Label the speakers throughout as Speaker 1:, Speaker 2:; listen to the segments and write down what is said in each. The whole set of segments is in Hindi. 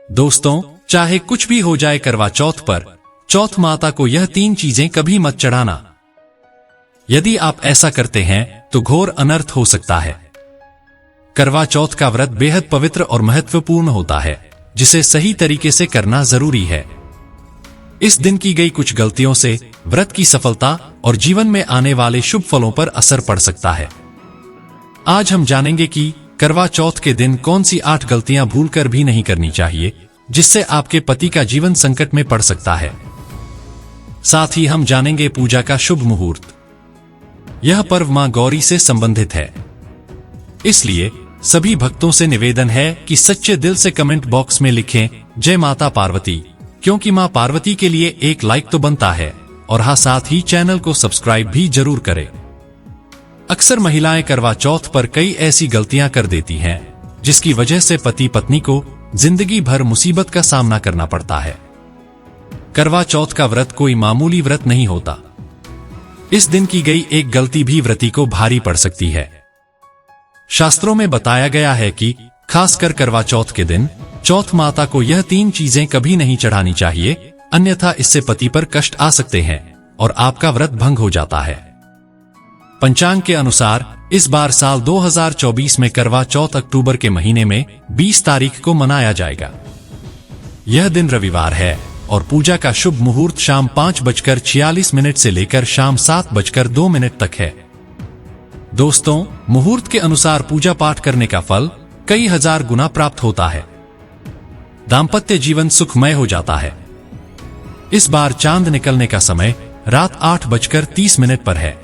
Speaker 1: दोस्तों, चाहे कुछ भी हो जाए करवा चौथ पर, चौथ माता को यह 3 चीजें कभी मत चढ़ाना। यदि आप ऐसा करते हैं तो घोर अनर्थ हो सकता है। करवा चौथ का व्रत बेहद पवित्र और महत्वपूर्ण होता है, जिसे सही तरीके से करना जरूरी है। इस दिन की गई कुछ गलतियों से व्रत की सफलता और जीवन में आने वाले शुभ फलों पर असर पड़ सकता है। आज हम जानेंगे कि करवा चौथ के दिन कौन सी 8 गलतियां भूलकर भी नहीं करनी चाहिए, जिससे आपके पति का जीवन संकट में पड़ सकता है। साथ ही हम जानेंगे पूजा का शुभ मुहूर्त। यह पर्व मां गौरी से संबंधित है, इसलिए सभी भक्तों से निवेदन है कि सच्चे दिल से कमेंट बॉक्स में लिखें जय माता पार्वती, क्योंकि मां पार्वती के लिए एक लाइक तो बनता है, और हाँ, साथ ही चैनल को सब्सक्राइब भी जरूर करें। अक्सर महिलाएं करवा चौथ पर कई ऐसी गलतियां कर देती हैं, जिसकी वजह से पति पत्नी को जिंदगी भर मुसीबत का सामना करना पड़ता है। करवा चौथ का व्रत कोई मामूली व्रत नहीं होता। इस दिन की गई एक गलती भी व्रती को भारी पड़ सकती है। शास्त्रों में बताया गया है कि खासकर करवा चौथ के दिन चौथ माता को यह 3 चीजें कभी नहीं चढ़ानी चाहिए, अन्यथा इससे पति पर कष्ट आ सकते हैं और आपका व्रत भंग हो जाता है। पंचांग के अनुसार इस बार साल 2024 में करवा चौथ अक्टूबर के महीने में 20 तारीख को मनाया जाएगा। यह दिन रविवार है और पूजा का शुभ मुहूर्त शाम 5:46 से लेकर शाम 7:02 तक है। दोस्तों, मुहूर्त के अनुसार पूजा पाठ करने का फल कई हजार गुना प्राप्त होता है। दाम्पत्य जीवन सुखमय हो जाता है। इस बार चांद निकलने का समय रात 8:30 पर है।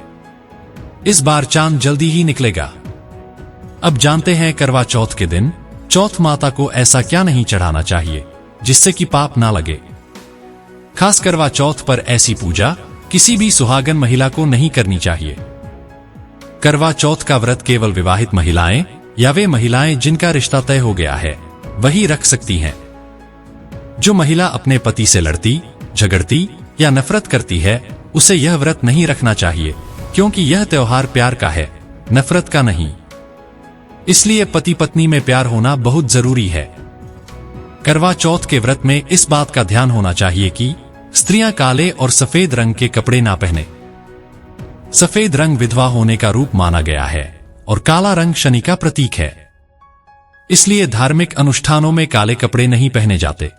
Speaker 1: इस बार चांद जल्दी ही निकलेगा। अब जानते हैं करवा चौथ के दिन चौथ माता को ऐसा क्या नहीं चढ़ाना चाहिए, जिससे कि पाप ना लगे। खास करवा चौथ पर ऐसी पूजा किसी भी सुहागन महिला को नहीं करनी चाहिए। करवा चौथ का व्रत केवल विवाहित महिलाएं या वे महिलाएं जिनका रिश्ता तय हो गया है, वही रख सकती हैं। जो महिला अपने पति से लड़ती, झगड़ती या नफरत करती है, उसे यह व्रत नहीं रखना चाहिए, क्योंकि यह त्योहार प्यार का है, नफरत का नहीं। इसलिए पति पत्नी में प्यार होना बहुत जरूरी है। करवा चौथ के व्रत में इस बात का ध्यान होना चाहिए कि स्त्रियां काले और सफेद रंग के कपड़े ना पहने। सफेद रंग विधवा होने का रूप माना गया है और काला रंग शनि का प्रतीक है। इसलिए धार्मिक अनुष्ठानों में काले कपड़े नहीं पहने जाते।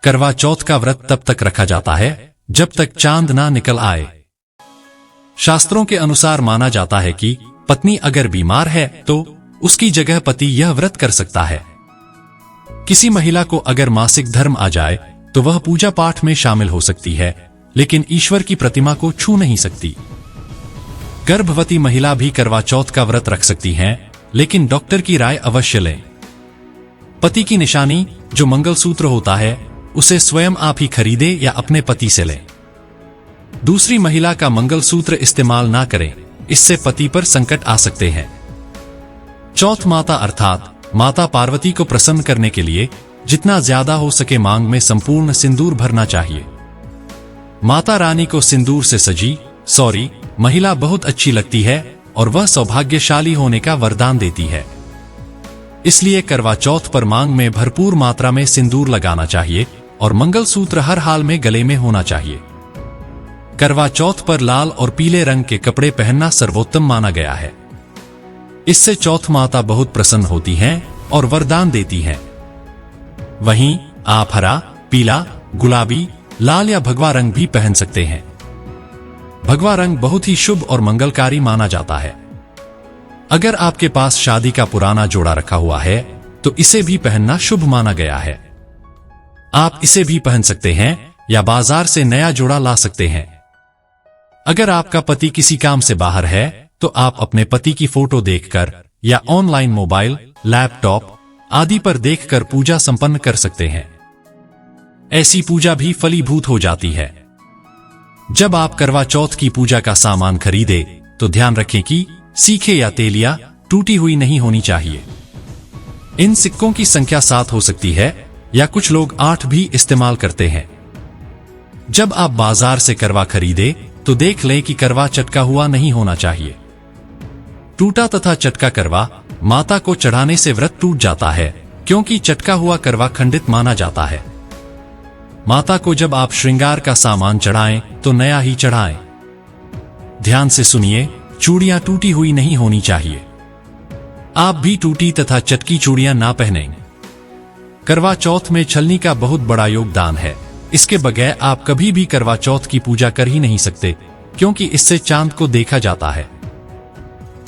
Speaker 1: करवा चौथ का व्रत तब तक रखा जाता है जब तक चांद ना निकल आए। शास्त्रों के अनुसार माना जाता है कि पत्नी अगर बीमार है तो उसकी जगह पति यह व्रत कर सकता है। किसी महिला को अगर मासिक धर्म आ जाए तो वह पूजा पाठ में शामिल हो सकती है, लेकिन ईश्वर की प्रतिमा को छू नहीं सकती। गर्भवती महिला भी करवा चौथ का व्रत रख सकती हैं, लेकिन डॉक्टर की राय अवश्य लें। पति की निशानी जो मंगलसूत्र होता है, उसे स्वयं आप ही खरीदे या अपने पति से लें। दूसरी महिला का मंगलसूत्र इस्तेमाल ना करें, इससे पति पर संकट आ सकते हैं। चौथ माता अर्थात माता पार्वती को प्रसन्न करने के लिए जितना ज्यादा हो सके मांग में संपूर्ण सिंदूर भरना चाहिए। माता रानी को सिंदूर से सजी महिला बहुत अच्छी लगती है और वह सौभाग्यशाली होने का वरदान देती है। इसलिए करवा चौथ पर मांग में भरपूर मात्रा में सिंदूर लगाना चाहिए और मंगलसूत्र हर हाल में गले में होना चाहिए। करवा चौथ पर लाल और पीले रंग के कपड़े पहनना सर्वोत्तम माना गया है। इससे चौथ माता बहुत प्रसन्न होती हैं और वरदान देती हैं। वहीं आप हरा, पीला, गुलाबी, लाल या भगवा रंग भी पहन सकते हैं। भगवा रंग बहुत ही शुभ और मंगलकारी माना जाता है। अगर आपके पास शादी का पुराना जोड़ा रखा हुआ है तो इसे भी पहनना शुभ माना गया है। आप इसे भी पहन सकते हैं या बाजार से नया जोड़ा ला सकते हैं। अगर आपका पति किसी काम से बाहर है तो आप अपने पति की फोटो देखकर या ऑनलाइन मोबाइल, लैपटॉप आदि पर देखकर पूजा संपन्न कर सकते हैं। ऐसी पूजा भी फलीभूत हो जाती है। जब आप करवा चौथ की पूजा का सामान खरीदे तो ध्यान रखें कि सीखे या तेलिया टूटी हुई नहीं होनी चाहिए। इन सिक्कों की संख्या 7 हो सकती है या कुछ लोग 8 भी इस्तेमाल करते हैं। जब आप बाजार से करवा खरीदे तो देख लें कि करवा चटका हुआ नहीं होना चाहिए। टूटा तथा चटका करवा माता को चढ़ाने से व्रत टूट जाता है, क्योंकि चटका हुआ करवा खंडित माना जाता है। माता को जब आप श्रृंगार का सामान चढ़ाएं तो नया ही चढ़ाएं। ध्यान से सुनिए, चूड़ियां टूटी हुई नहीं होनी चाहिए। आप भी टूटी तथा चटकी चूड़ियां ना पहनें। करवा चौथ में छलनी का बहुत बड़ा योगदान है। इसके बगैर आप कभी भी करवा चौथ की पूजा कर ही नहीं सकते, क्योंकि इससे चांद को देखा जाता है।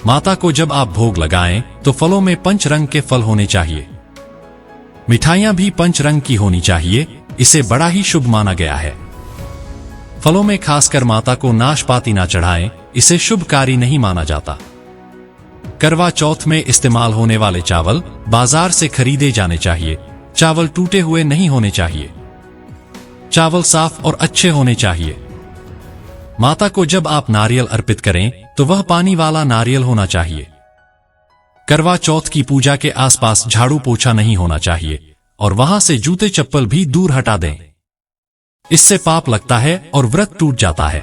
Speaker 1: माता को जब आप भोग लगाएं तो फलों में पंच रंग के फल होने चाहिए। मिठाइयां भी पंच रंग की होनी चाहिए, इसे बड़ा ही शुभ माना गया है। फलों में खासकर माता को नाशपाती ना चढ़ाएं, इसे शुभकारी नहीं माना जाता। करवा चौथ में इस्तेमाल होने वाले चावल बाजार से खरीदे जाने चाहिए। चावल टूटे हुए नहीं होने चाहिए। चावल साफ और अच्छे होने चाहिए। माता को जब आप नारियल अर्पित करें तो वह पानी वाला नारियल होना चाहिए। करवा चौथ की पूजा के आसपास झाड़ू पोछा नहीं होना चाहिए और वहां से जूते चप्पल भी दूर हटा दें। इससे पाप लगता है और व्रत टूट जाता है।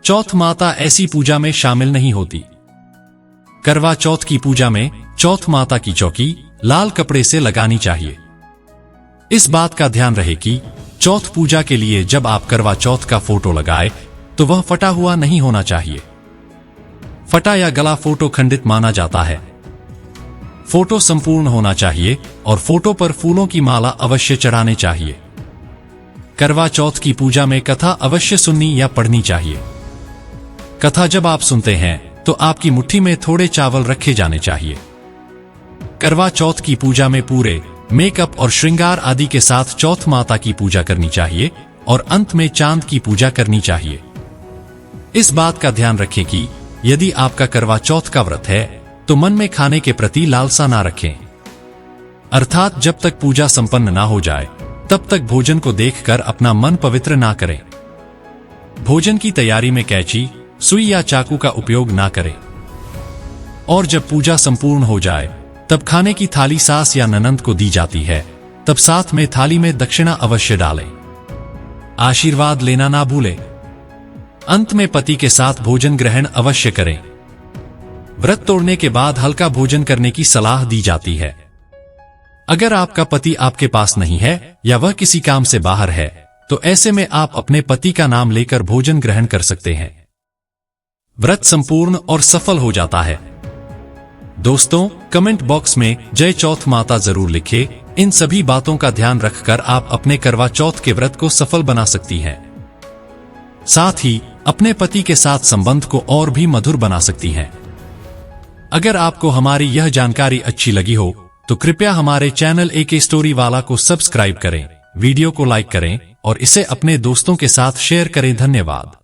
Speaker 1: चौथ माता ऐसी पूजा में शामिल नहीं होती। करवा चौथ की पूजा में चौथ माता की चौकी लाल कपड़े से लगानी चाहिए। इस बात का ध्यान रहे कि चौथ पूजा के लिए जब आप करवा चौथ का फोटो लगाए तो वह फटा हुआ नहीं होना चाहिए। फटा या गला फोटो खंडित माना जाता है। फोटो संपूर्ण होना चाहिए और फोटो पर फूलों की माला अवश्य चढ़ाने चाहिए। करवा चौथ की पूजा में कथा अवश्य सुननी या पढ़नी चाहिए। कथा जब आप सुनते हैं तो आपकी मुट्ठी में थोड़े चावल रखे जाने चाहिए। करवा चौथ की पूजा में पूरे मेकअप और श्रृंगार आदि के साथ चौथ माता की पूजा करनी चाहिए और अंत में चांद की पूजा करनी चाहिए। इस बात का ध्यान रखें कि यदि आपका करवा चौथ का व्रत है तो मन में खाने के प्रति लालसा ना रखें। अर्थात जब तक पूजा संपन्न ना हो जाए तब तक भोजन को देखकर अपना मन पवित्र ना करें। भोजन की तैयारी में कैंची, सुई या चाकू का उपयोग ना करें। और जब पूजा संपूर्ण हो जाए तब खाने की थाली सास या ननंद को दी जाती है, तब साथ में थाली में दक्षिणा अवश्य डालें। आशीर्वाद लेना ना भूलें। अंत में पति के साथ भोजन ग्रहण अवश्य करें। व्रत तोड़ने के बाद हल्का भोजन करने की सलाह दी जाती है। अगर आपका पति आपके पास नहीं है या वह किसी काम से बाहर है तो ऐसे में आप अपने पति का नाम लेकर भोजन ग्रहण कर सकते हैं। व्रत संपूर्ण और सफल हो जाता है। दोस्तों, कमेंट बॉक्स में जय चौथ माता जरूर लिखें। इन सभी बातों का ध्यान रखकर आप अपने करवा चौथ के व्रत को सफल बना सकती हैं। साथ ही अपने पति के साथ संबंध को और भी मधुर बना सकती हैं। अगर आपको हमारी यह जानकारी अच्छी लगी हो तो कृपया हमारे चैनल AK स्टोरी वाला को सब्सक्राइब करें, वीडियो को लाइक करें और इसे अपने दोस्तों के साथ शेयर करें। धन्यवाद।